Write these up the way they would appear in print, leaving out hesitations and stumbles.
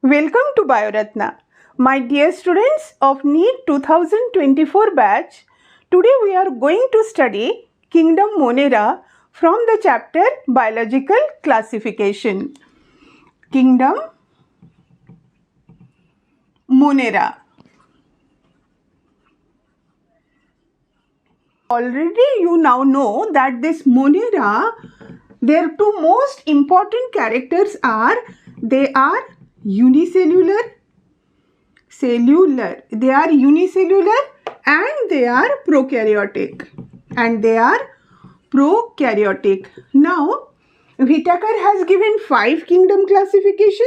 Welcome to Bioratna. My dear students of NEET 2024 batch, today we are going to study Kingdom Monera from the chapter Biological Classification. Kingdom Monera. Already you now know that this Monera, their two most important characters are, they are unicellular, cellular. They are unicellular and they are prokaryotic. Now, Whitaker has given 5 kingdom classification.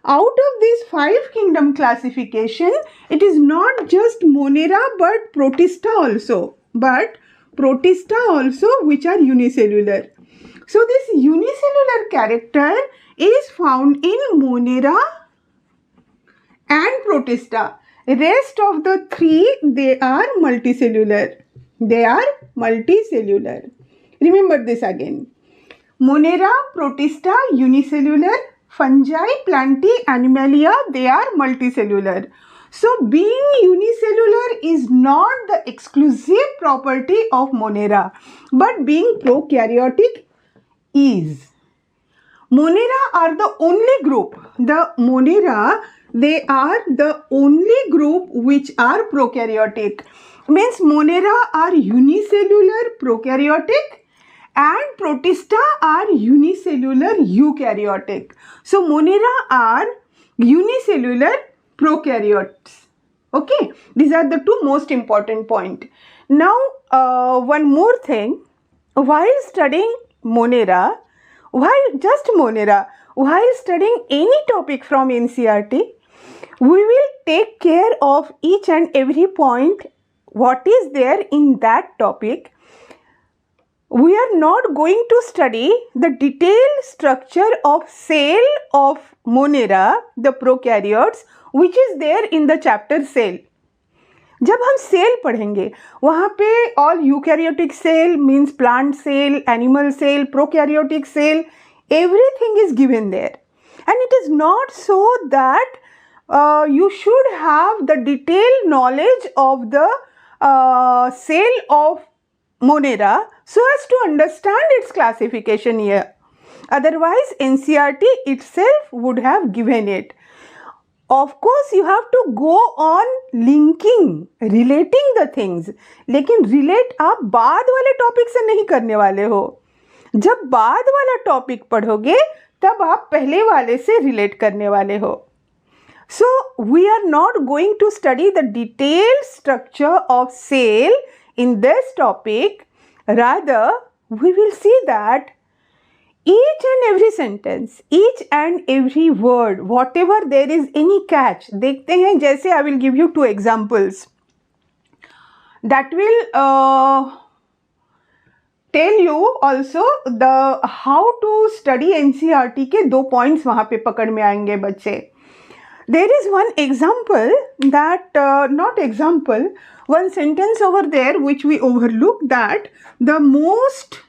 Out of this 5 kingdom classification, it is not just Monera but Protista also. Which are unicellular. So this unicellular character is found in Monera and Protista. Rest of the 3, they are multicellular. Remember this again. Monera, Protista, unicellular. Fungi, Plantae, Animalia, they are multicellular. So being unicellular is not the exclusive property of Monera, but being prokaryotic is. Monera are the only group. They are the only group which are prokaryotic. Means Monera are unicellular prokaryotic and Protista are unicellular eukaryotic. So Monera are unicellular prokaryotes. Okay, these are the two most important points. Now one more thing. While studying Monera, while studying any topic from NCERT, we will take care of each and every point what is there in that topic. We are not going to study the detailed structure of cell of Monera, the prokaryotes, which is there in the chapter cell. जब हम cell पढ़ेंगे वहाँ पे all eukaryotic cell means plant cell, animal cell, prokaryotic cell, everything is given there. And it is not so that you should have the detailed knowledge of the cell of Monera so as to understand its classification here. Otherwise, NCERT itself would have given it. Of course, you have to go on linking, relating the things. लेकिन relate आप बाद वाले topic से नहीं करने वाले हो. जब बाद वाला टॉपिक पढ़ोगे तब आप पहले वाले से रिलेट करने वाले हो. So, we are not going to study the detailed structure of cell in this topic. Rather, we will see that each and every sentence, each and every word, whatever there is any catch, देखते हैं. जैसे I will give you 2 examples that will tell you also the how to study NCERT के 2 points वहाँ पे पकड़ में आएंगे बच्चे. There is one example that one sentence over there which we overlook, that the most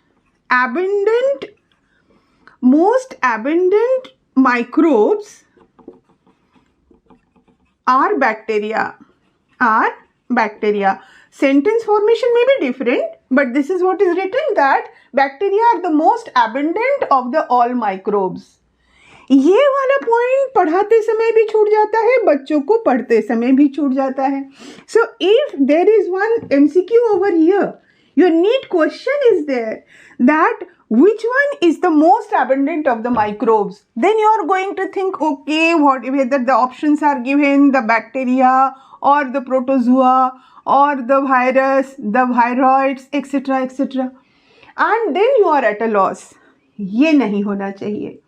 abundant microbes are bacteria. Sentence formation may be different, but this is what is written, that bacteria are the most abundant of the all microbes. ये वाला point पढ़ाते समय भी छूट जाता है, बच्चों को पढ़ते समय भी छूट जाता है. So if there is one MCQ over here, your NEET question is there, that which one is the most abundant of the microbes, then you are going to think, okay, whether the options are given, the bacteria or the protozoa or the virus, the viroids, etc. And then you are at a loss. ये नहीं होना चाहिए.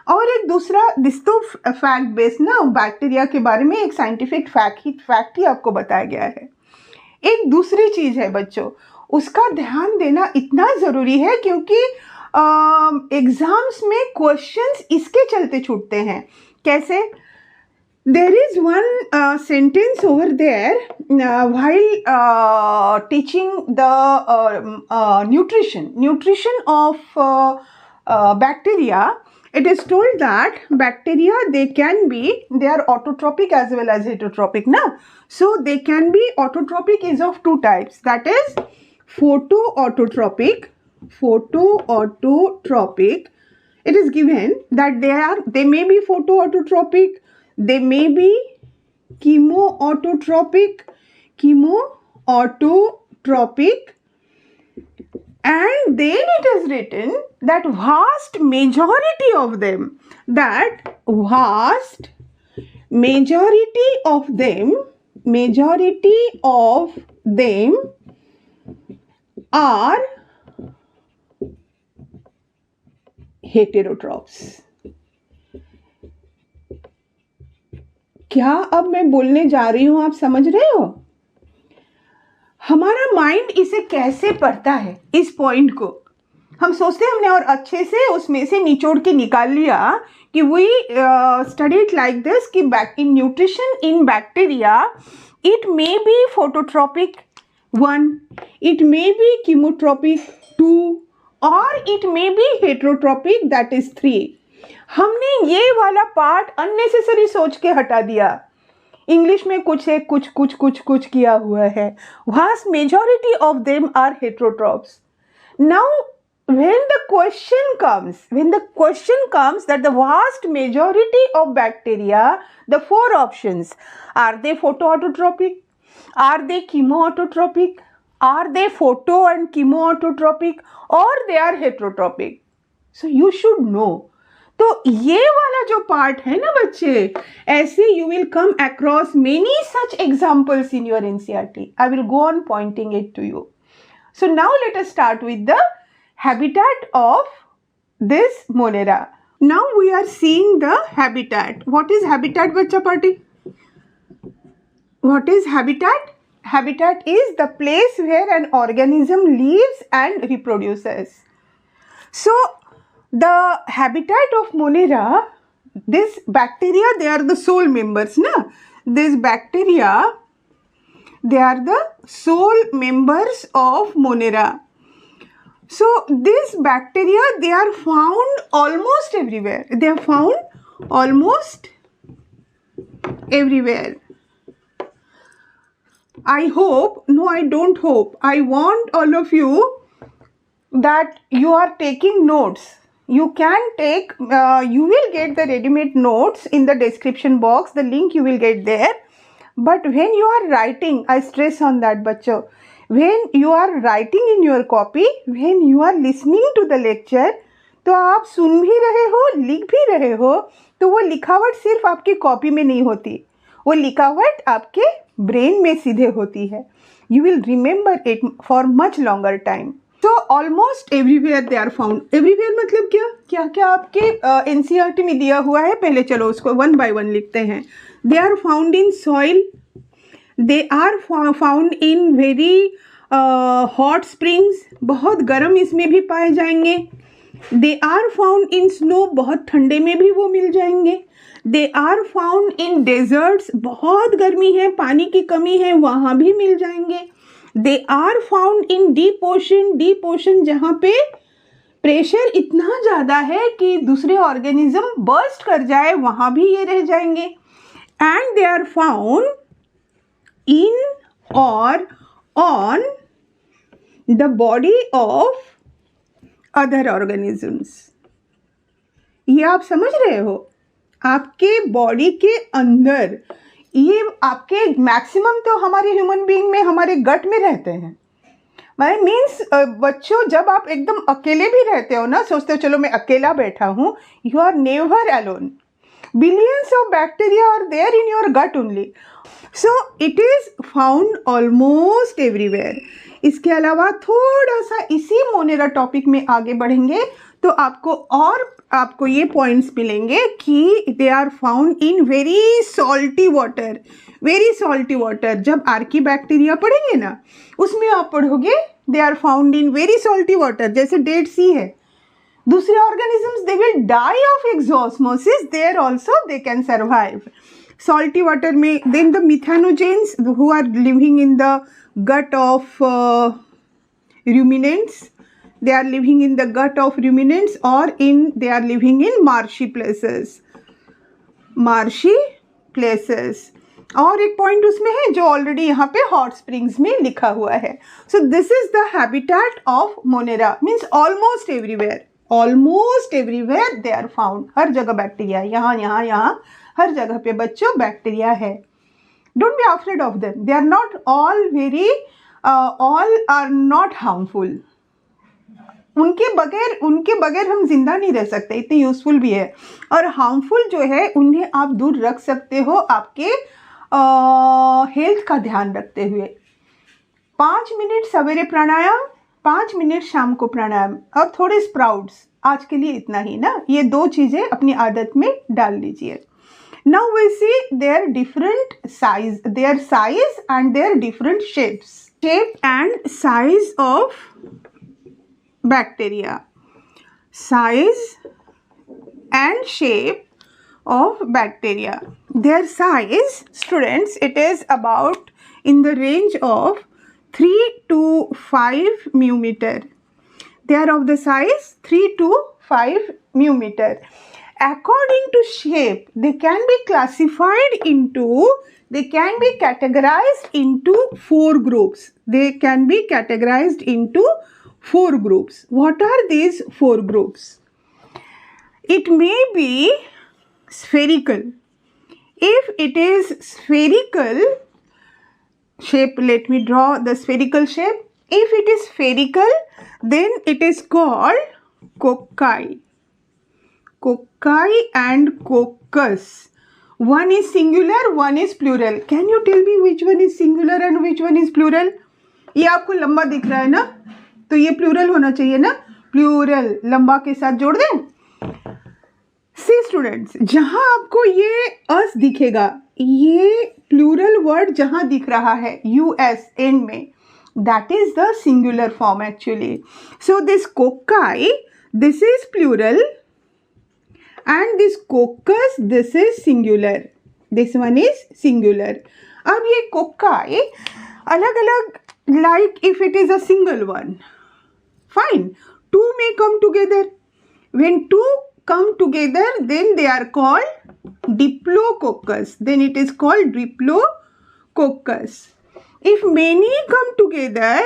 और एक दूसरा, this तो fact based ना, bacteria के बारे में एक साइंटिफिक फैक्ट ही आपको बताया गया है. एक दूसरी चीज़ है बच्चों, उसका ध्यान देना इतना ज़रूरी है क्योंकि एग्ज़ाम्स में क्वेश्चंस इसके चलते छूटते हैं. कैसे? There is one sentence over there while teaching the nutrition of bacteria. it is told that bacteria, they are autotrophic as well as heterotrophic now. So they can be autotrophic is of two types, that is photoautotrophic. It is given that they may be photoautotropic, they may be chemoautotropic, and then it is written that vast majority of them are heterotrophs. क्या अब मैं बोलने जा रही हूं आप समझ रहे हो? हमारा माइंड इसे कैसे पढ़ता है, इस पॉइंट को हम सोचते हैं हमने और अच्छे से उसमें से निचोड़ के निकाल लिया कि वी स्टडीड लाइक दिस कि in nutrition in bacteria it may be phototropic 1, it may be chemotropic 2 और it may be heterotropic that is 3. हमने ये वाला पार्ट अननेसेसरी सोच के हटा दिया. इंग्लिश में कुछ है, कुछ किया हुआ है. Vast majority of them are heterotrophs. Now, when the question comes that the vast majority of bacteria, the 4 options, are they photoautotropic? Are they chemoautotropic? Are they photo and chemoautotropic? Or they are heterotropic? So you should know. तो ये वाला जो part है ना बच्चे, ऐसे you will come across many such examples in your NCERT. I will go on pointing it to you. So now let us start with the habitat of this Monera. Now we are seeing the habitat. What is habitat बच्चा party? What is habitat? Habitat is the place where an organism lives and reproduces. So the habitat of Monera, this bacteria, they are the sole members, na? This bacteria, they are the sole members of Monera. So this bacteria, they are found almost everywhere. They are found almost everywhere. I hope, no, I don't hope, I want all of you that you are taking notes. You can take, you will get the ready-made notes in the description box, the link you will get there. But when you are writing, I stress on that bachcho, when you are writing in your copy, when you are listening to the lecture, तो आप सुन भी रहे हो, लिख भी रहे हो, तो वो लिखावट सिर्फ आपकी कॉपी में नहीं होती, वो लिखावट आपके ब्रेन में सीधे होती है. You will remember it for much longer time. So almost everywhere they are found. Everywhere मतलब क्या क्या क्या आपके एनसीईआरटी में दिया हुआ है. पहले चलो उसको 1 by 1 लिखते हैं. They are found in soil, they are found in very hot springs, बहुत गर्म इसमें भी पाए जाएंगे. They are found in snow, बहुत ठंडे में भी वो मिल जाएंगे. They are found in deserts, बहुत गर्मी है, पानी की कमी है, वहाँ भी मिल जाएंगे. They are found in deep ocean, जहाँ पे प्रेशर इतना ज़्यादा है कि दूसरे ऑर्गेनिज्म बर्स्ट कर जाए, वहाँ भी ये रह जाएंगे. And they are found in और on the body of other organisms. ये आप समझ रहे हो, आपके बॉडी के अंदर, ये आपके मैक्सिमम तो हमारे ह्यूमन बीइंग में हमारे गट में रहते हैं. माय मीन्स बच्चों, जब आप एकदम अकेले भी रहते हो ना, सोचते हो चलो मैं अकेला बैठा हूँ, you are never alone. Billions of bacteria are there in your gut only. So it is found almost everywhere. इसके अलावा थोड़ा सा इसी मोनेरा टॉपिक में आगे बढ़ेंगे तो आपको ये पॉइंट्स मिलेंगे कि they are found in very salty water. जब आर्की बैक्टीरिया पढ़ेंगे ना, उसमें आप पढ़ोगे they are found in very salty water. जैसे डेड सी है, दूसरे organisms they will die of exosmosis, there also they can survive. Salty water में then the methanogens who are living in the gut of ruminants, they are living in the gut of ruminants or they are living in marshy places. Marshy places. और एक point उसमें है जो already यहाँ पे hot springs में लिखा हुआ है. So this is the habitat of Monera. Means almost everywhere they are found. हर जगह बैक्टीरिया, यहाँ हर जगह पे बच्चों बैक्टीरिया है. Don't be afraid of them. They are not all are not harmful. उनके बगैर हम जिंदा नहीं रह सकते, इतने यूजफुल भी है. और हार्मफुल जो है उन्हें आप दूर रख सकते हो आपके हेल्थ का ध्यान रखते हुए. 5 मिनट सवेरे प्राणायाम, 5 मिनट शाम को प्राणायाम और थोड़े स्प्राउट्स. आज के लिए इतना ही ना. ये 2 चीज़ें अपनी आदत में डाल लीजिए. Now we see their different size and their different shapes. Shape and size of bacteria. Size and shape of bacteria. Their size, students, it is about in the range of 3 to 5 μm. They are of the size 3 to 5 μm. According to shape, they can be categorized into 4 groups. What are these 4 groups? It may be spherical. If it is spherical shape, let me draw the spherical shape. If it is spherical, then it is called cocci. Cocci and coccus. One is singular, one is plural. Can you tell me which one is singular and which one is plural? ये आपको लंबा दिख रहा है ना, तो ये plural होना चाहिए ना. प्लूरल लंबा के साथ जोड़ दें. सी स्टूडेंट्स, जहां आपको ये अस दिखेगा, ये प्लूरल वर्ड जहां दिख रहा है US एंड में, that is the singular form actually. So this cocci, this is plural. And this coccus, this is singular. This one is singular. अब ये cocci अलग अलग, like if it is a single one, fine. 2 may come together. When 2 come together, then they are called diplococcus. Then it is called diplococcus. If many come together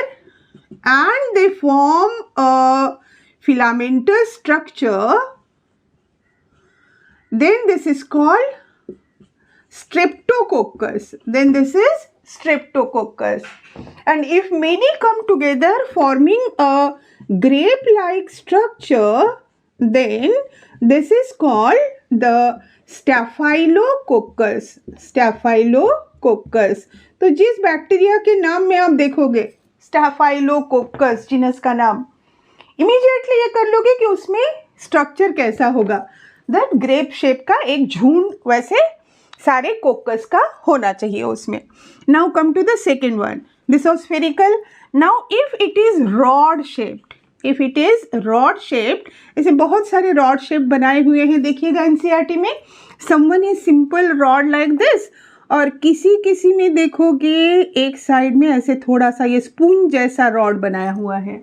and they form a filamentous structure, then this is called streptococcus. And if many come together forming a grape-like structure, then this is called the staphylococcus. तो जिस bacteria के नाम में आप देखोगे स्टैफाइलोकोकस genus का नाम, immediately ये कर लोगे कि उसमें स्ट्रक्चर कैसा होगा. दैट ग्रेप शेप का एक झुंड वैसे सारे कोकस का होना चाहिए उसमें. Now come to the second one. This was spherical. Now if it is rod shaped, ऐसे बहुत सारे रॉड शेप बनाए हुए हैं देखिएगा एनसीईआरटी में. Someone is simple rod like this, और किसी में देखोगे एक साइड में ऐसे थोड़ा सा ये स्पून जैसा रॉड बनाया हुआ है.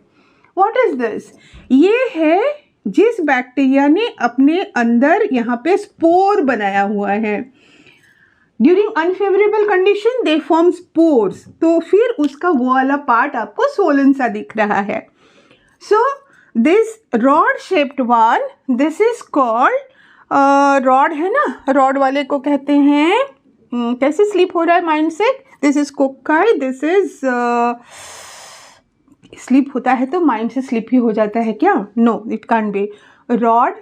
What is this? ये है जिस बैक्टीरिया ने अपने अंदर यहाँ पे स्पोर बनाया हुआ है. During unfavourable condition they form spores. तो फिर उसका वो वाला पार्ट आपको सोलन सा दिख रहा है. So this rod shaped one, this is called rod है ना, रॉड वाले को कहते हैं, कैसे स्लिप हो रहा है माइंड से. This is cocci, this is slip होता है तो माइंड से स्लिप ही हो जाता है क्या? No, it can't be. Rod,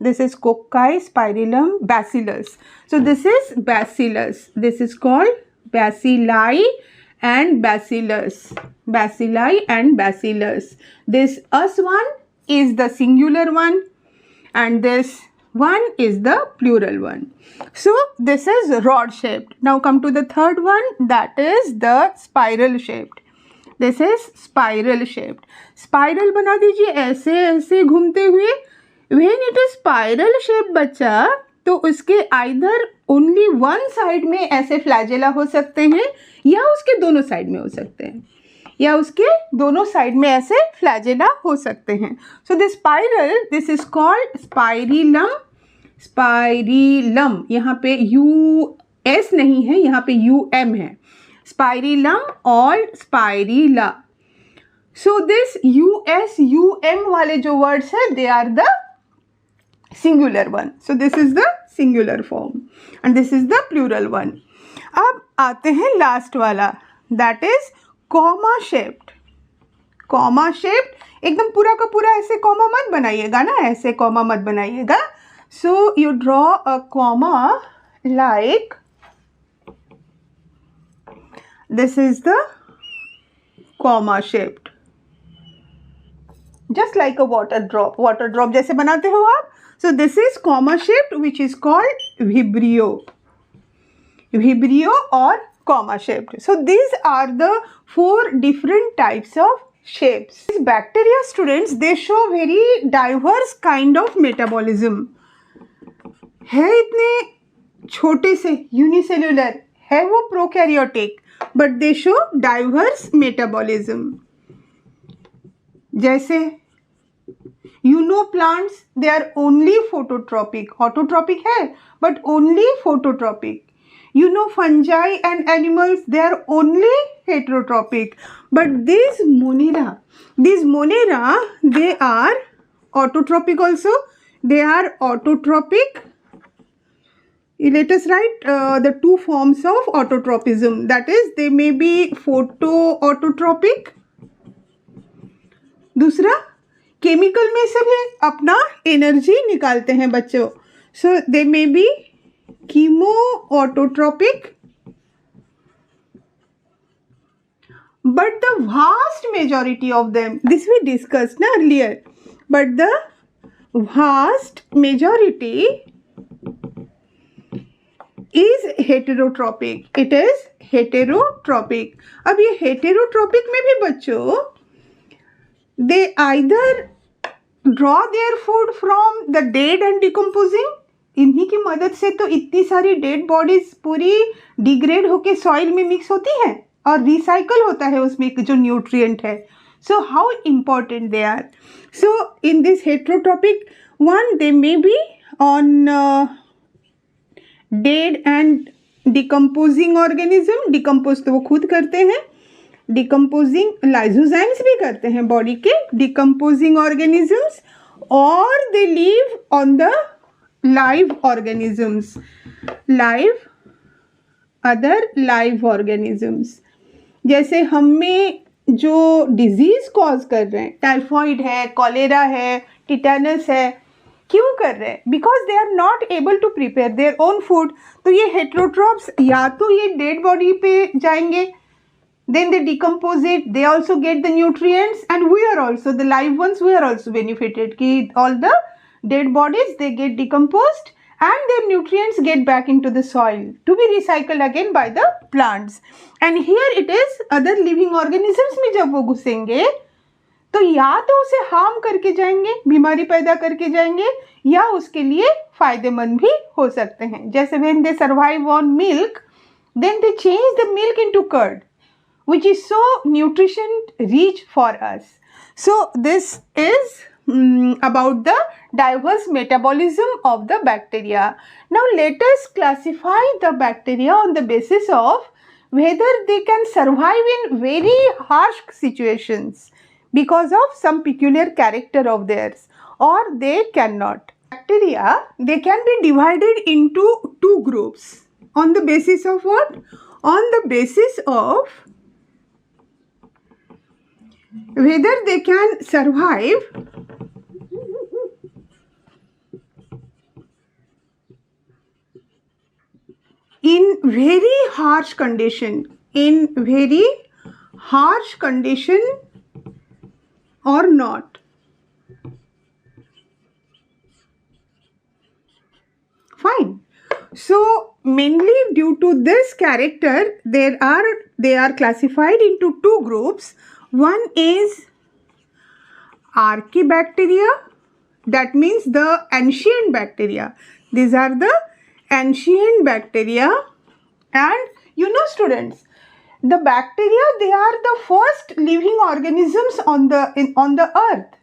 this is cocci, spirillum, bacillus. So this is bacillus. This is called bacilli and bacillus. This us one is the singular one and this one is the plural one. So this is rod shaped. Now come to the third one, that is the spiral shaped. This is spiral shaped. Spiral बना दीजिए ऐसे ऐसे घूमते हुए. When it is spiral shape बच्चा, तो उसके either only one side में ऐसे फ्लैजेला हो सकते हैं या उसके दोनों साइड में हो सकते हैं. या उसके दोनों साइड में ऐसे फ्लैजेला हो सकते हैं. So this spiral, this is called spirillum. Spirillum, यहाँ पे US नहीं है, यहाँ पे UM है. स्पाइरिलम और spirilla. So this US UM वाले जो वर्ड्स है, they are the singular one. So this is the singular form and this is the plural one. अब आते हैं लास्ट वाला, that is comma shaped. Comma shaped, एकदम पूरा का पूरा ऐसे कॉमा मत बनाइएगा ना, ऐसे कॉमा मत बनाइएगा. So you draw a comma like this is the comma shaped, just like a water drop. Water drop जैसे बनाते हो आप. सो this is comma shaped which is called vibrio. Vibrio or comma shaped. So these are the 4 different types of shapes. These bacteria, students, they show very diverse kind of metabolism. है इतने छोटे से, unicellular है वो prokaryotic, but they show diverse metabolism. जैसे plants, they are only phototropic. Autotropic है but only phototropic. Fungi and animals, they are only heterotropic. But these Monera, they are autotropic also. They are autotropic. Let us write the 2 forms of autotropism. That is, they may be photoautotropic. दूसरा, chemical में से भी अपना energy निकालते हैं बच्चों. So they may be chemoautotropic, but the vast majority of them, this we discussed earlier, but the vast majority is heterotropic. It is heterotropic. अब ये heterotropic में भी बच्चों, they either draw their food from the dead and decomposing. इन्हीं की मदद से तो इतनी सारी डेड बॉडीज पूरी डिग्रेड होके सॉइल में मिक्स होती हैं और रिसाइकल होता है उसमें जो न्यूट्रिएंट है. So how important they are. So in this heterotrophic one, they may be on dead and decomposing organism. Decompose तो वो खुद करते हैं, डिकम्पोजिंग लाइजोजाइम्स भी करते हैं बॉडी के, डिकम्पोजिंग ऑर्गेनिजम्स, और they live on the live organisms, other live organisms. जैसे हमें जो डिजीज कॉज कर रहे हैं, टाइफॉइड है, कॉलेरा है, टिटेनस है, क्यों कर रहे हैं? Because they are not able to prepare their own food. तो ये हेट्रोट्रॉप्स या तो ये डेड बॉडी पे जाएंगे, then they decompose it, they also get the nutrients, and we are also the live ones, we are also benefited ki all the dead bodies, they get decomposed and their nutrients get back into the soil to be recycled again by the plants. And here it is, other living organisms में जब वो घुसेंगे तो या तो उसे harm करके जाएंगे, बीमारी पैदा करके जाएंगे, या उसके लिए फायदेमंद भी हो सकते हैं. जैसे when they survive on milk, then they change the milk into curd, which is so nutrition rich for us. So this is about the diverse metabolism of the bacteria. Now let us classify the bacteria on the basis of whether they can survive in very harsh situations because of some peculiar character of theirs, or they cannot. Bacteria, they can be divided into 2 groups on the basis of what? On the basis of whether they can survive in very harsh condition, or not. Fine. So mainly due to this character, they are classified into 2 groups. One is Archaebacteria, that means the ancient bacteria. These are the ancient bacteria. And students, The bacteria, they are the first living organisms on the earth.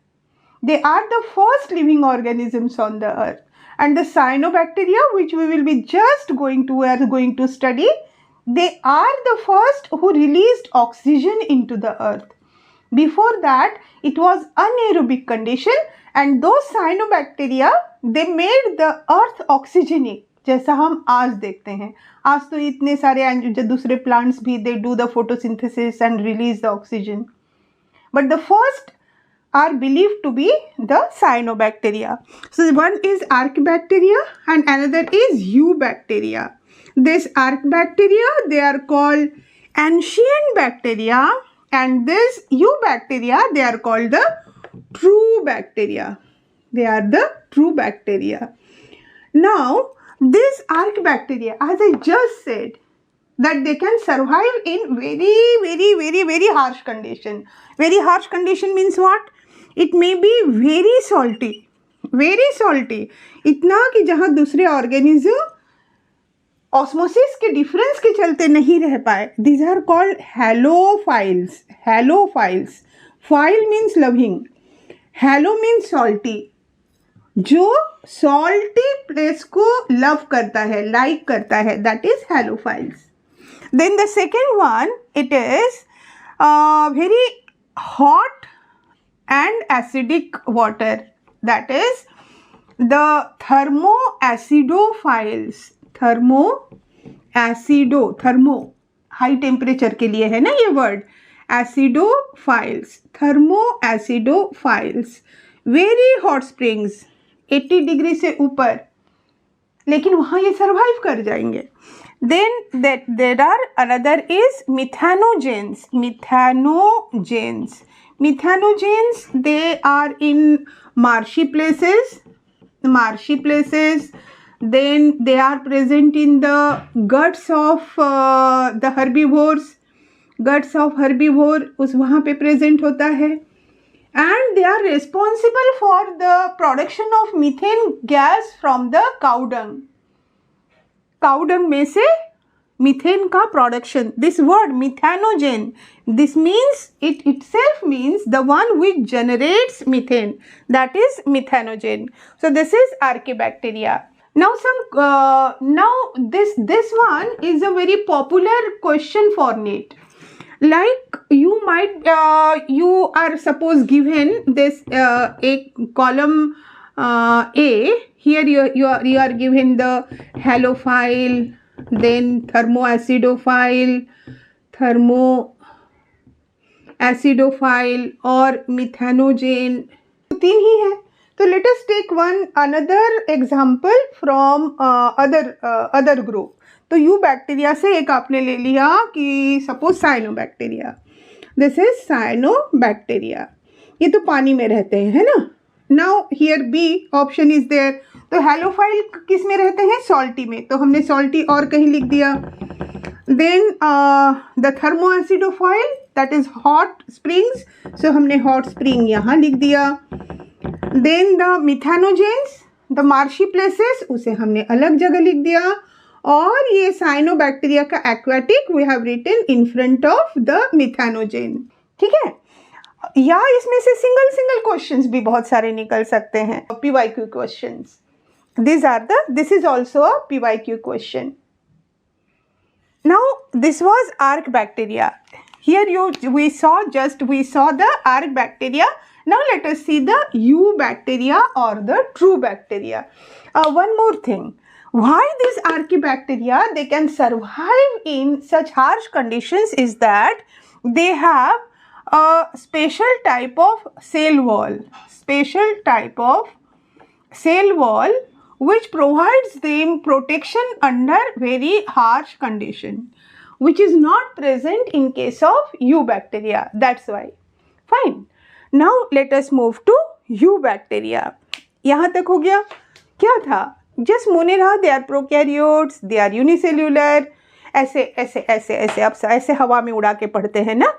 They are the first living organisms on the earth. And the cyanobacteria, which we are going to study, they are the first who released oxygen into the earth. Before that, it was anaerobic condition, and those cyanobacteria, they made the earth oxygenic, जैसा हम आज देखते हैं. आज तो इतने सारे जो दूसरे plants भी, they do the photosynthesis and release the oxygen. But the first are believed to be the cyanobacteria. So one is archaebacteria and another is eubacteria. This archaebacteria, they are called ancient bacteria, and this eubacteria, they are called the true bacteria. They are the true bacteria. Now, this archaebacteria, as I just said, that they can survive in very harsh condition. Very harsh condition means what? It may be very salty. इतना कि जहाँ दूसरे organism osmosis के difference के चलते नहीं रह पाए. These are called halophiles. Phile means loving. Halo means salty. जो salty place को love करता है, like करता है, that is halophiles. Then the second one, it is very hot and acidic water. That is the thermoacidophiles. Thermo high temperature के लिए है ना ये word. Acidophiles. Thermoacidophiles. Very hot springs. 80 degree से ऊपर, लेकिन वहाँ ये सर्वाइव कर जाएंगे. Then there are another is methanogens. Methanogens, they are in marshy places. Then they are present in the guts of the herbivores. Guts of herbivore उस वहाँ पे present होता है. And they are responsible for the production of methane gas from the cow dung. Cow dung में से methane का production. This word methanogen, this means, it itself means the one which generates methane. That is methanogen. So this is archaebacteria. Now this one is a very popular question for NEET. Like you are suppose given this a column A. Here you are given the halophile, then thermoacidophile और methanogen. तीन ही है. तो let us take another example from other group. तो eubacteria से एक आपने ले लिया कि suppose cyanobacteria. This is cyanobacteria. ये तो पानी में रहते हैं, है ना? Now here B option is there. तो halophile किस में रहते हैं? Salty में. तो हमने salty और कहीं लिख दिया. Then the thermoacidophile, that is hot springs. So हमने hot spring यहाँ लिख दिया. Then the methanogens, the marshy places, उसे हमने अलग जगह लिख दिया. और ये साइनोबैक्टीरिया का aquatic we have written in front of the methanogen. ठीक है, या इसमें से सिंगल क्वेश्चंस भी बहुत सारे निकल सकते हैं. PYQ questions. This is also a PYQ question. Now this was archaebacteria. Here we saw the archaebacteria. Now let us see the eubacteria or the true bacteria. One more thing. Why these archaebacteria they can survive in such harsh conditions is that they have a special type of cell wall. Which provides them protection under very harsh condition, which is not present in case of eubacteria. That's why. Fine. Now let us move to eubacteria. यहाँ तक हो गया. क्या था? Just Monera, they are prokaryotes, they are unicellular. ऐसे अब ऐसे हवा में उड़ा के पढ़ते हैं ना.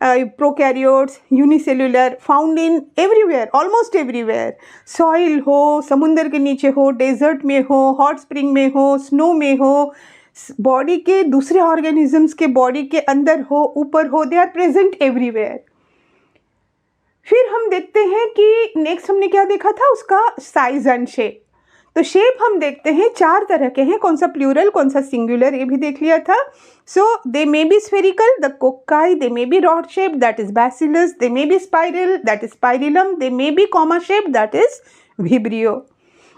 Prokaryotes, unicellular, found in everywhere, almost everywhere. Soil हो, समुंदर के नीचे हो, डेजर्ट में हो, हॉट स्प्रिंग में हो, स्नो में हो, बॉडी के दूसरे ऑर्गेनिजम्स के बॉडी के अंदर हो, ऊपर हो, दे आर प्रेजेंट एवरीवेयर। फिर हम देखते हैं कि नेक्स्ट हमने क्या देखा था, उसका साइज एंड शेप। तो शेप हम देखते हैं 4 तरह के हैं, कौन सा प्लूरल कौन सा सिंगुलर ये भी देख लिया था। So they may be spherical, the cocci, they may be rod shape, that is bacillus, they may be spiral, that is spirillum, they may be comma shape, that is vibrio.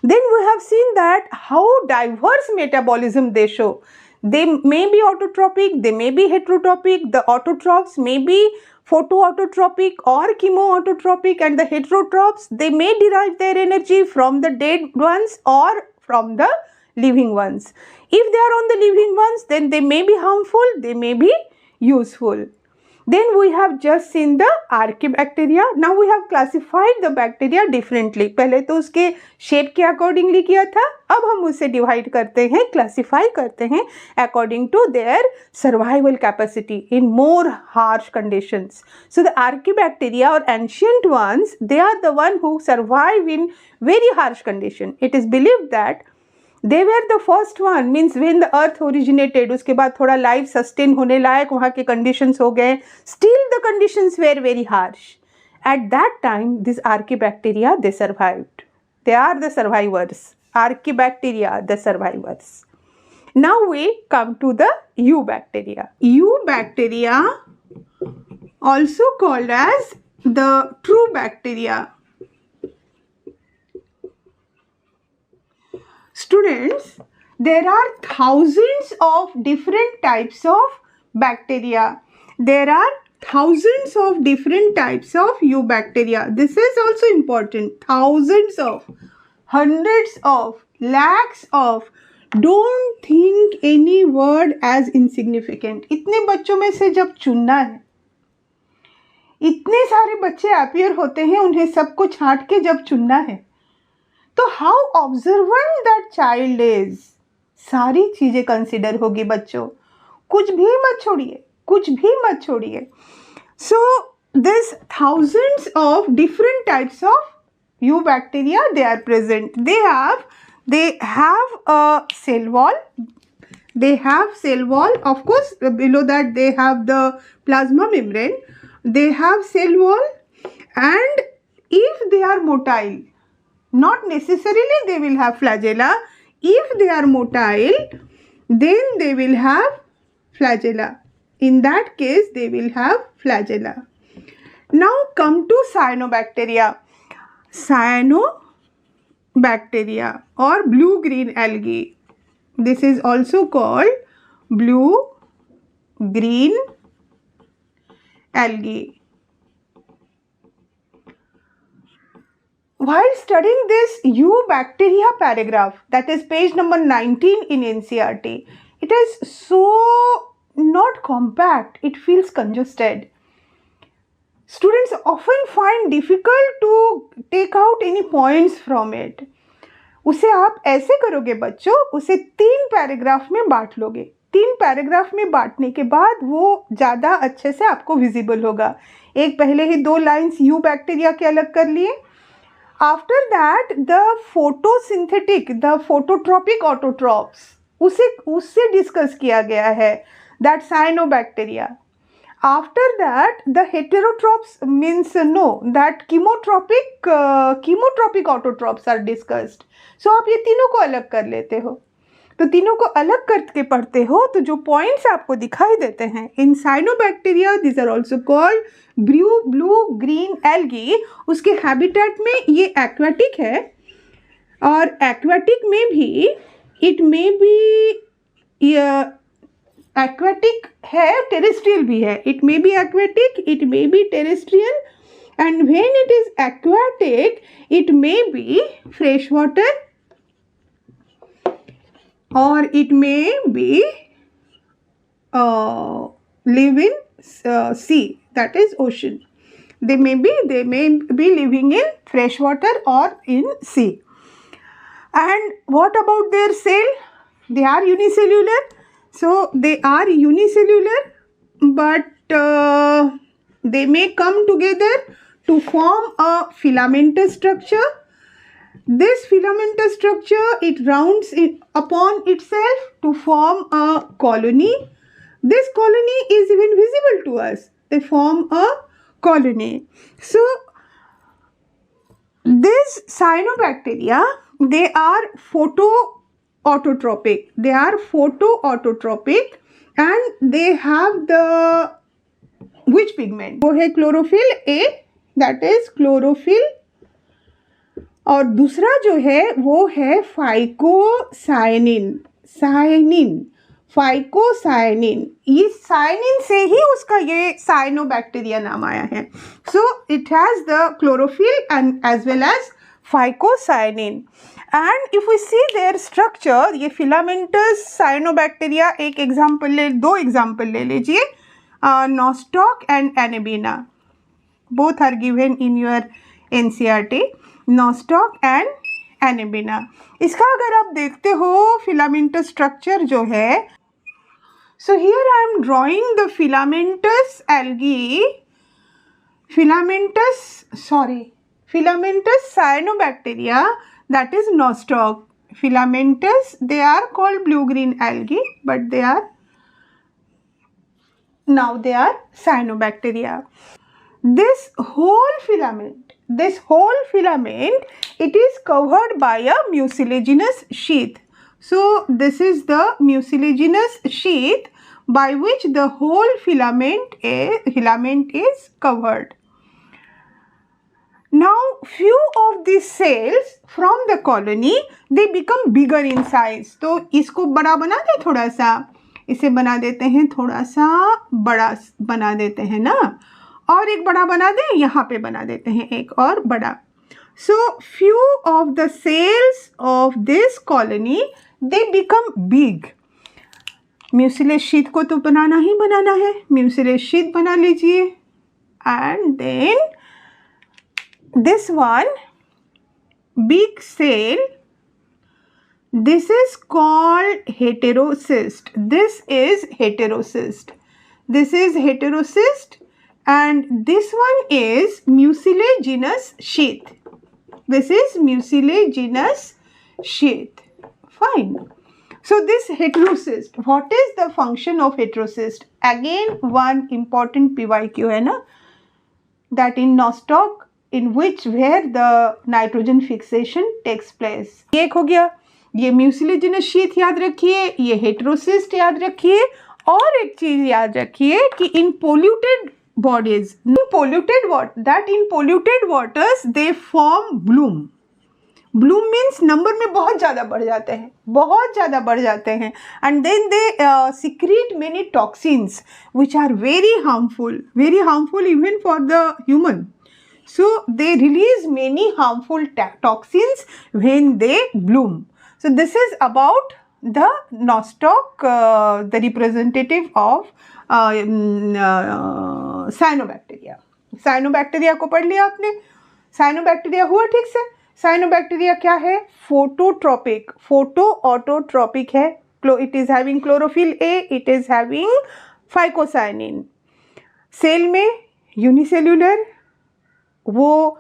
Then we have seen that how diverse metabolism they show. They may be autotrophic, they may be heterotrophic, the autotrophs may be photoautotropic or chemoautotropic, and the heterotrophs, they may derive their energy from the dead ones or from the living ones. If they are on the living ones, then they may be harmful, they may be useful. Then we have just seen the archaebacteria. Now we have classified the bacteria differently. पहले तो उसके shape के accordingly किया था, अब हम उसे divide करते हैं, क्लासीफाई करते हैं according to their survival capacity in more harsh conditions. So the archaebacteria or ancient ones, they are the one who survive in very harsh condition. It is believed that they were the first one, means when the earth originated, उसके बाद थोड़ा life sustain होने लायक वहाँ के conditions हो गए, still the conditions were very harsh. At that time, these archaebacteria, they survived. They are the survivors. Archaebacteria, the survivors. Now we come to the eubacteria. Eubacteria, also called as the true bacteria. Students, there are thousands of different types of bacteria. There are thousands of different types of eubacteria. This is also important. Thousands of, hundreds of, lakhs of. Don't think any word as insignificant. इतने बच्चों में से जब चुनना है, इतने सारे बच्चे अपीयर होते हैं, उन्हें सब कुछ छांट के जब चुनना है, तो how observant that child is, सारी चीजें कंसिडर होगी बच्चों, कुछ भी मत छोड़िए, कुछ भी मत छोड़िए. So this thousands of different types of eubacteria, they are present. They have a cell wall. They have cell wall. Of course, below that they have the plasma membrane. They have cell wall, and if they are motile, not necessarily they will have flagella. If they are motile, then they will have flagella. In that case, they will have flagella. Now come to cyanobacteria. Cyanobacteria or blue-green algae. This is also called blue-green algae. While studying this eubacteria paragraph, that is page number 19 in NCERT, it is so not compact, it feels congested. Students often find difficult to take out any points from it. उसे आप ऐसे करोगे बच्चों, उसे 3 paragraph में बांट लोगे. 3 paragraph में बांटने के बाद वो ज़्यादा अच्छे से आपको विजिबल होगा. एक पहले ही 2 लाइन्स eubacteria के अलग कर लिए. After that, the photosynthetic, the phototropic autotrophs, उससे डिस्कस किया गया है, that cyanobacteria. After that, the heterotrophs means that chemotropic autotrophs are discussed. So आप ये तीनों को अलग कर लेते हो. तो तीनों को अलग करके पढ़ते हो तो जो पॉइंट्स आपको दिखाई देते हैं in cyanobacteria, this are also called blue green algae. उसके हैबिटेट में ये एक्वाटिक है, और एक्वाटिक में भी इट मे बी एक्वाटिक है, टेरेस्ट्रियल भी है. It may be aquatic, it may be terrestrial, and when it is aquatic it may be fresh water, or it may be live in sea, that is ocean. They may be living in fresh water or in sea. And what about their cell? They are unicellular. So they are unicellular, but they may come together to form a filamentous structure. This filamentous structure, it rounds it upon itself to form a colony. This colony is even visible to us. They form a colony. So these cyanobacteria, they are photoautotropic. They are photoautotropic and they have the which pigment? वो है chlorophyll A, that is chlorophyll. और दूसरा जो है वो है फाइकोसायनिन. ये सायनिन से ही उसका ये साइनोबैक्टीरिया नाम आया है. So it has the chlorophyll and as well as phycocyanin. And if we see their structure, ये फिलामेंटस साइनोबैक्टीरिया, दो एग्जाम्पल ले लीजिए. Nostoc and anabaena, both are given in your NCERT. Nostoc and anabaena. इसका अगर आप देखते हो filamentous structure जो है, so here I am drawing the filamentous algae, filamentous cyanobacteria, that is nostoc. Filamentous, they are called blue green algae, but they are cyanobacteria. This whole filament, it is covered by a mucilaginous sheath. So this is the mucilaginous sheath by which the whole filament is covered. Now few of these cells from the colony, they become bigger in size. तो इसको बड़ा बना दे, थोड़ा सा इसे बना देते हैं, थोड़ा सा बड़ा बना देते हैं ना, और एक बड़ा बना दें, यहाँ पे बना देते हैं एक और बड़ा. So few of the cells of this colony, they become big. Mucilage sheath को तो बनाना ही बनाना है, म्यूसिलेज शीथ बना लीजिए. And then this one big cell, this is called heterocyst. This is heterocyst and this one is mucilaginous sheath. This is mucilaginous sheath. Fine. So this heterocyst, what is the function of heterocyst? Again one important PYQ है ना, that in nostoc, in where the nitrogen fixation takes place. ये एक हो गया, ये mucilaginous sheath याद रखिए, ये हेटेरोसिस्ट याद रखिए, और एक चीज याद रखिए कि in polluted bodies, in polluted waters they form bloom. Bloom means number में बहुत ज़्यादा बढ़ जाते हैं, and then they secrete many toxins which are very harmful even for the human. So they release many harmful toxins when they bloom. So this is about the nostoc, the representative of cyanobacteria. Cyanobacteria को पढ़ लिया आपने. Cyanobacteria हुआ ठीक से. Cyanobacteria क्या है? photoautotropic है. It is having chlorophyll A, it is having phycocyanin. Cell में यूनिसेल्यूलर, वो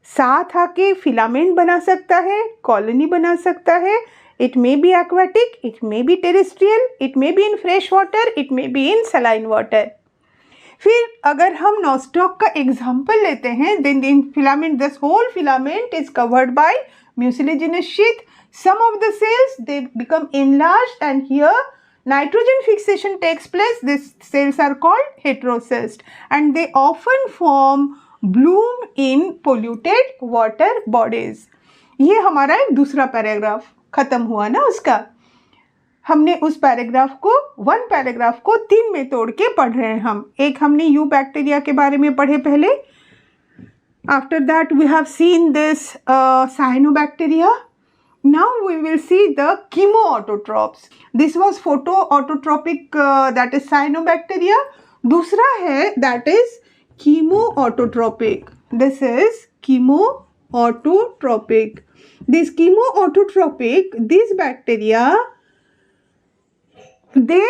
साथ आके फिलामेंट बना सकता है, कॉलोनी बना सकता है. It may be aquatic, it may be terrestrial, it may be in fresh water, it may be in saline water. फिर अगर हम नॉस्टॉक का एग्जाम्पल लेते हैं, then filament, this whole filament is covered by mucilaginous sheath. Some of the cells, they become enlarged and here nitrogen fixation takes place. These cells are called heterocyst and they often form bloom in polluted water bodies. ये हमारा एक दूसरा paragraph खत्म हुआ ना. उसका हमने उस पैराग्राफ को, वन पैराग्राफ को 3 में तोड़ के पढ़ रहे हैं हम. एक हमने यू बैक्टीरिया के बारे में पढ़े पहले. After that we have seen this cyanobacteria. Now we will see the chemoautotrophs. This was photoautotropic, that is cyanobacteria. दूसरा है that is chemoautotropic. This is chemoautotropic. This chemoautotropic, these bacteria, they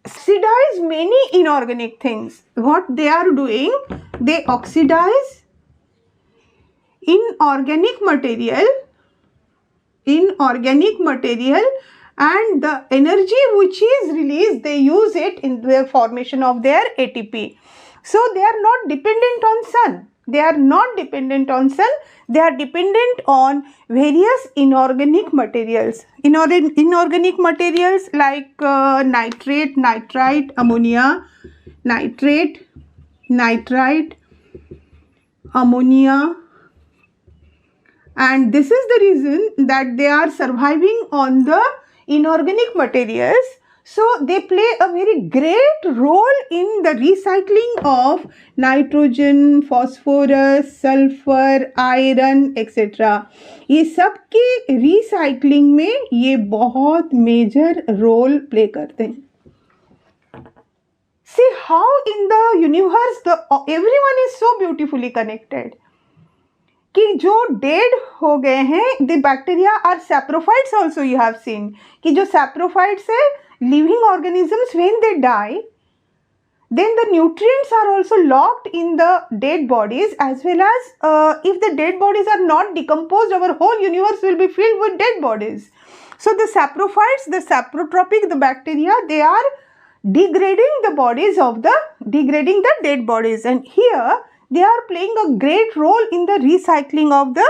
oxidize many inorganic things. What they are doing, they oxidize inorganic material inorganic material, and the energy which is released, they use it in the formation of their ATP. So they are not dependent on sun. They are not dependent on sun. They are dependent on various inorganic materials. Inorganic materials like nitrate, nitrite, ammonia, nitrate, nitrite, ammonia, and this is the reason that they are surviving on the inorganic materials. So they play a very great role in the recycling of nitrogen, phosphorus, sulfur, iron, etc. ये सब के recycling में ये बहुत major role play करते हैं. See how in the universe everyone is so beautifully connected. कि जो डेड हो गए हैं, the bacteria are saprophytes also. You have seen कि जो सैप्रोफाइट्स है, living organisms, when they die, then the nutrients are also locked in the dead bodies, as well as if the dead bodies are not decomposed, our whole universe will be filled with dead bodies. So the saprophytes, the saprotropic, the bacteria, they are degrading the dead bodies, and here they are playing a great role in the recycling of the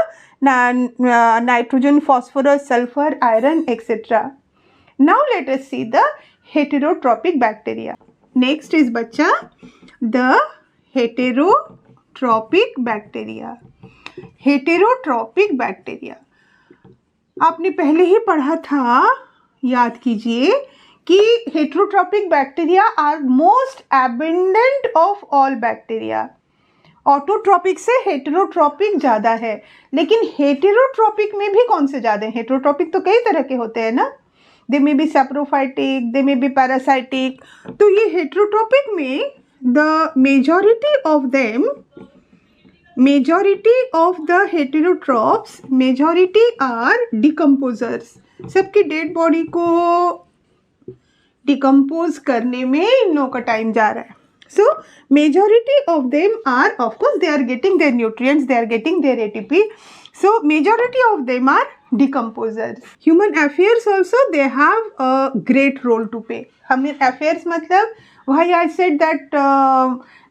nitrogen, phosphorus, sulfur, iron, etc. Now let us see the heterotropic bacteria. Next is बच्चा the heterotropic bacteria. Heterotropic bacteria आपने पहले ही पढ़ा था, याद कीजिए कि heterotropic bacteria are most abundant of all bacteria. Autotrophic से heterotrophic ज़्यादा है, लेकिन हेटेरोट्रॉपिक में भी कौन से ज़्यादा हैं? हेटेरोट्रॉपिक तो कई तरह के होते हैं ना, they may be saprophytic, they may be parasitic. तो ये हेटेरोट्रॉपिक में the majority of the heterotrophs, majority are decomposers. सबकी डेड बॉडी को डिकम्पोज करने में इन लोगों का टाइम जा रहा है. So majority of them are, of course, they are getting their nutrients, they are getting their ATP. So majority of them are decomposers. Human affairs also, they have a great role to play. Human affairs मतलब, why I said that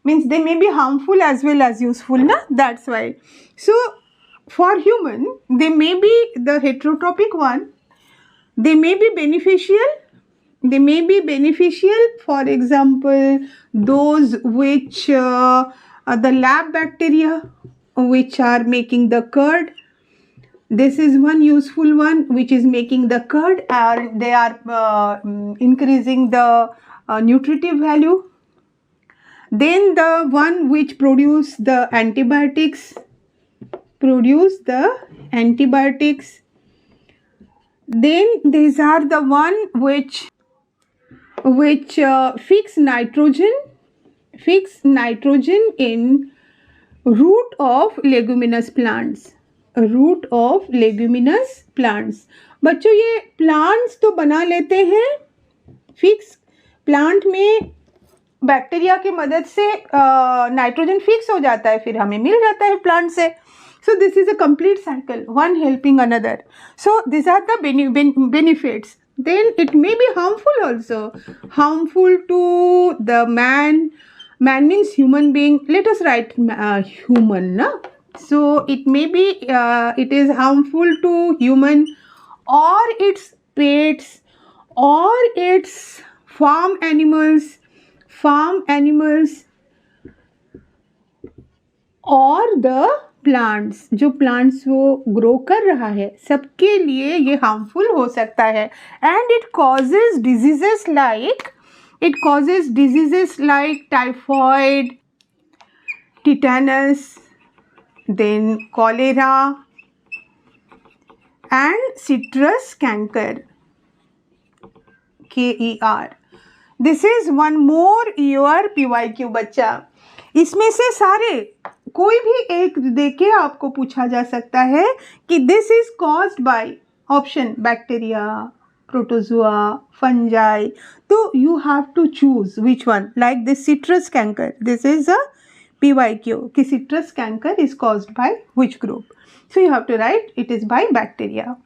means they may be harmful as well as useful, na? That's why. So for human, they may be the heterotropic one, they may be beneficial. They may be beneficial, for example, those which the lab bacteria which are making the curd. This is one useful one which is making the curd, and they are increasing the nutritive value. Then the one which produce the antibiotics, Then these are the one which fix nitrogen in root of leguminous plants. बच्चों ये plants तो बना लेते हैं, fix plant में bacteria की मदद से नाइट्रोजन फिक्स हो जाता है, फिर हमें मिल जाता है प्लांट से. So this is a complete cycle, one helping another. So these are the benefits. Then it may be harmful also. Harmful to the man. Man means human being. Let us write human, na? So it may be it is harmful to human or its pets or its farm animals or the plants, जो plants वो grow कर रहा है, सबके लिए ये harmful हो सकता है. And it causes diseases like typhoid, tetanus, then cholera and citrus canker, KER. This is one more your PYQ बच्चा. इसमें से सारे कोई भी एक देके आपको पूछा जा सकता है कि this is caused by option bacteria, protozoa, fungi. तो you have to choose which one. Like this citrus canker, this is a PYQ कि citrus canker is caused by which group. So you have to write it is by bacteria.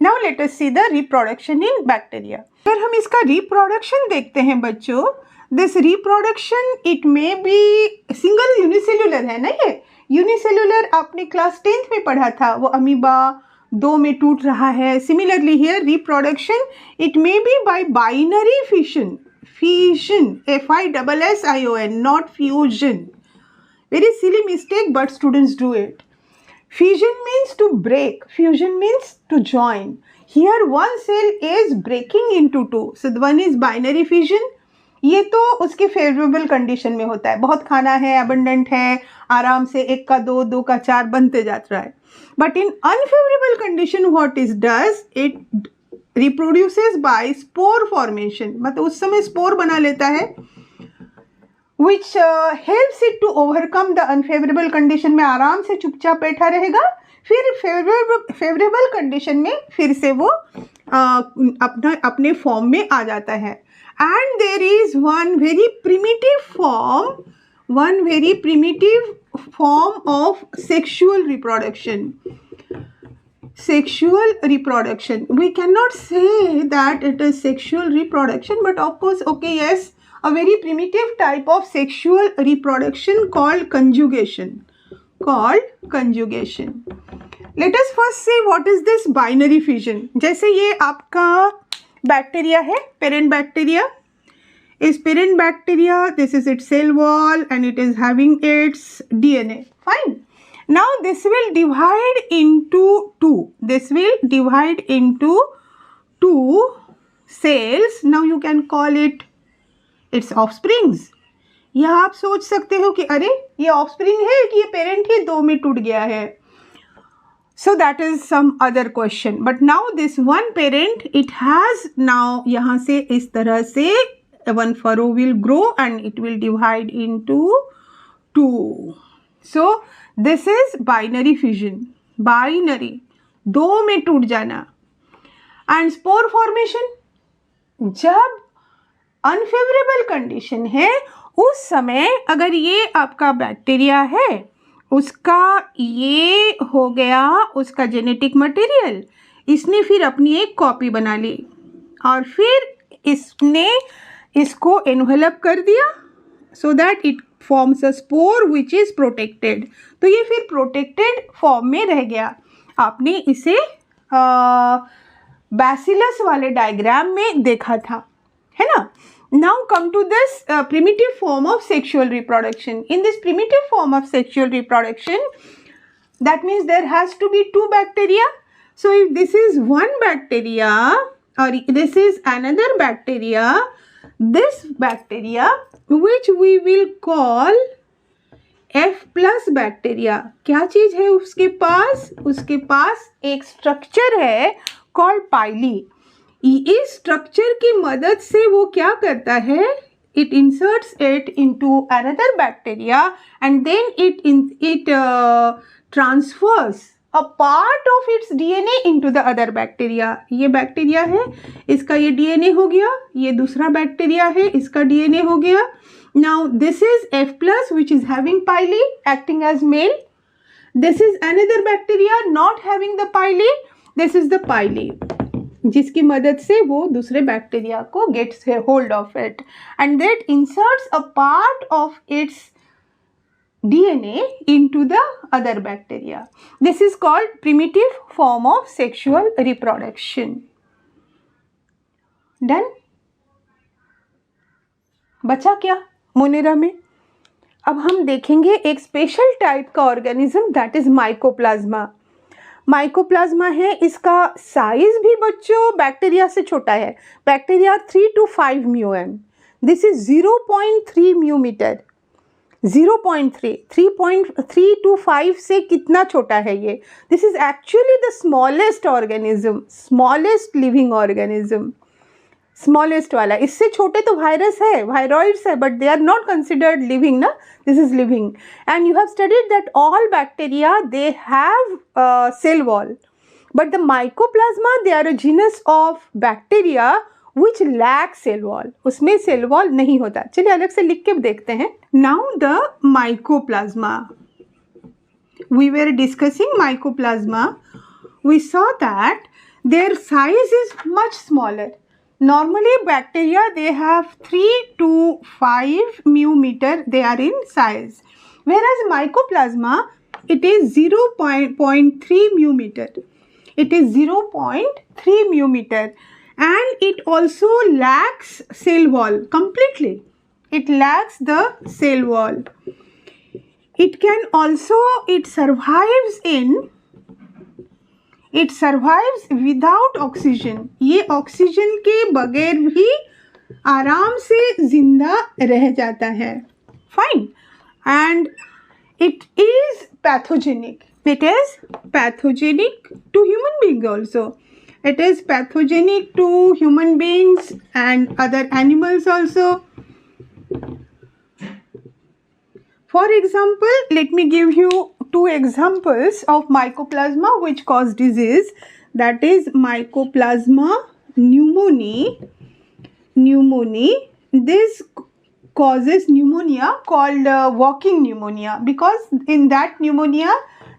Now let us see the reproduction in bacteria. अगर हम इसका reproduction देखते हैं बच्चों, this reproduction it may be single unicellular है ना, ये unicellular आपने क्लास 10th में पढ़ा था, वो अमीबा 2 में टूट रहा है। Similarly here reproduction it may B bye binary fission, FISSION, not fusion. Very silly mistake, but students do it. Fission means to break, fusion means to join. Here one cell is breaking into two, so the one is binary fission. ये तो उसके favourable condition में होता है, बहुत खाना है, abundant है, आराम से 1 का 2, 2 का 4 बनते जाता है। But in unfavourable condition what is does, it reproduces by spore formation, मतलब उस समय स्पोर बना लेता है, which helps it to overcome the unfavorable condition में आराम से चुपचाप बैठा रहेगा, फिर फेवरेबल कंडीशन में फिर से वो अपने फॉर्म में आ जाता है। And there is one very primitive form of sexual reproduction. Sexual reproduction. We cannot say that it is sexual reproduction, but of course, okay, yes, a very primitive type of sexual reproduction called conjugation. Let us first see what is this binary fission. जैसे ये आपका bacteria है, parent bacteria. Is parent bacteria, this is its cell wall and it is having its DNA. Fine. Now this will divide into two. This will divide into two cells. Now you can call it its offsprings. यह आप सोच सकते हो कि अरे ये offspring है कि ये पेरेंट ही 2 में टूट गया है. So that is some other question. But now this one parent, it has now यहाँ से इस तरह से one furrow will grow and it will divide into 2. So this is binary fission. Binary, 2 में टूट जाना. And spore formation, जब unfavorable condition है उस समय अगर ये आपका बैक्टीरिया है, उसका ये हो गया उसका जेनेटिक मटेरियल, इसने फिर अपनी एक कॉपी बना ली और फिर इसने इसको एनवेलप कर दिया so that it forms a spore which is protected. तो ये फिर प्रोटेक्टेड फॉर्म में रह गया. आपने इसे बैसिलस वाले डायग्राम में देखा था, है ना. Now come to this primitive form of sexual reproduction. In this primitive form of sexual reproduction, that means there has to be 2 bacteria. So if this is one bacteria or this is another bacteria, this bacteria which we will call F plus bacteria, क्या चीज है उसके पास? उसके पास एक structure है called pili. इस structure की मदद से वो क्या करता है? It inserts it into another bacteria and then it transfers a part of its DNA into the other bacteria. ये बैक्टीरिया है, इसका ये DNA हो गया, ये दूसरा बैक्टीरिया है, इसका DNA हो गया. Now this is F plus which is having pili acting as male. This is another bacteria not having the pili. This is the pili, जिसकी मदद से वो दूसरे बैक्टीरिया को gets hold of it and that inserts a part of its DNA into the other bacteria. This is called primitive form of sexual reproduction. Done? बचा क्या Monera में? अब हम देखेंगे एक स्पेशल टाइप का organism, that is mycoplasma. Mycoplasma है, इसका साइज भी बच्चों बैक्टीरिया से छोटा है. Bacteria 3 to 5 μm. This is 0.3 μm. 0.3, 3.3 to 5 से कितना छोटा है ये? This is actually the smallest organism, smallest living organism, smallest वाला. इससे छोटे तो वायरस है, वायरॉइड्स है, but they are not considered living ना. This is living. And you have studied that all bacteria they have cell wall, but the mycoplasma they are a genus of bacteria which lack cell wall. उसमें cell wall नहीं होता. चलिए अलग से लिख के देखते हैं. Now the mycoplasma, we were discussing mycoplasma. We saw that their size is much smaller. Normally bacteria, they have 3 to 5 μm they are in size, whereas mycoplasma, it is 0.3 μm. It is 0.3 μm, and it also lacks cell wall completely. It lacks the cell wall. It can also, it survives without oxygen. ये oxygen के बगैर भी आराम से जिंदा रह जाता है. Fine. And it is pathogenic. It is pathogenic to human beings also. It is pathogenic to human beings and other animals also. For example, let me give you 2 examples of mycoplasma which cause disease. That is mycoplasma pneumoniae. This causes pneumonia called walking pneumonia, because in that pneumonia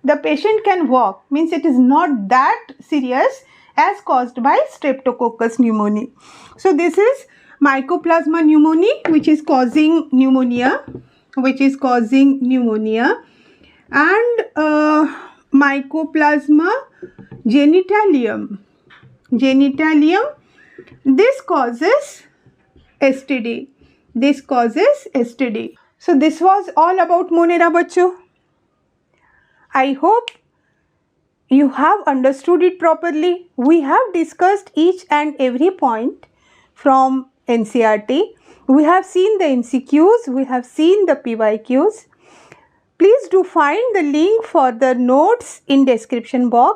the patient can walk, means it is not that serious as caused by Streptococcus pneumoniae. So this is mycoplasma pneumoniae which is causing pneumonia, and mycoplasma genitalium, this causes STD. So this was all about Monera bachcho. I hope you have understood it properly. We have discussed each and every point from NCERT. We have seen the MCQs, we have seen the PYQs. Please do find the link for the notes in description box.